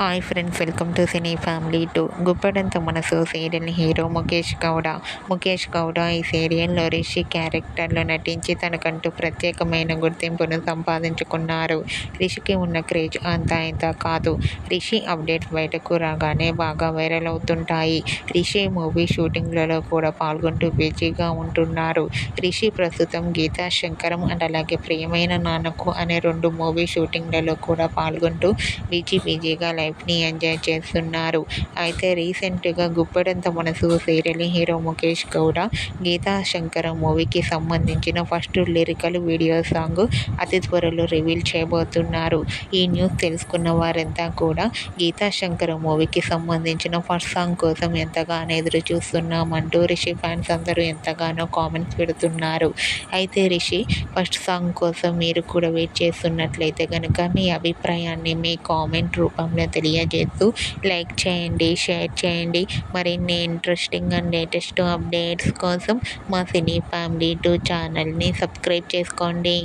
Hi friends, welcome to cine family 2. Guppedantha మనసు serial hero Mukesh Gowda ఈ సీరియల్లో రిషి క్యారెక్టర్లో నటించి తనకంటూ ప్రత్యేకమైన గుర్తింపును సంపాదించుకున్నారు. రిషికి ఉన్న క్రేజ్ అంతా ఇంత కాదు. రిషి అప్డేట్స్ బయటకు రాగానే బాగా వైరల్ అవుతుంటాయి. రిషి మూవీ షూటింగ్లలో కూడా పాల్గొంటూ బిజీగా ఉంటున్నారు. రిషి ప్రస్తుతం గీతా శంకరం అండ్ అలాగే ప్రియమైన నాన్నకు అనే 2 మూవీ షూటింగ్లలో కూడా పాల్గొంటూ బిజీగా లైఫ్ని ఎంజాయ్ చేస్తున్నారు. అయితే రీసెంట్గా గుప్పెడంత మనసు సీరియల్ హీరో ముఖేష్ గౌడ గీతా శంకరం మూవీకి సంబంధించిన ఫస్ట్ లిరికల్ వీడియో సాంగ్ అతి త్వరలో రివీల్ చేయబోతున్నారు. ఈ న్యూస్ తెలుసుకున్న వారంతా కూడా గీతా శంకరం మూవీకి సంబంధించిన ఫస్ట్ సాంగ్ కోసం ఎంతగానో ఎదురు చూస్తున్నామంటూ రిషి ఫ్యాన్స్ అందరూ ఎంతగానో కామెంట్స్ పెడుతున్నారు. అయితే రిషి ఫస్ట్ సాంగ్ కోసం మీరు కూడా వెయిట్ చేస్తున్నట్లయితే కనుక మీ అభిప్రాయాన్ని మీ కామెంట్ రూపంలో తెలియజేస్తూ లైక్ చేయండి, షేర్ చేయండి. మరిన్ని ఇంట్రెస్టింగ్ అండ్ లేటెస్ట్ అప్డేట్స్ కోసం మా సినీ ఫ్యామిలీ 2 ఛానల్ని సబ్స్క్రైబ్ చేసుకోండి.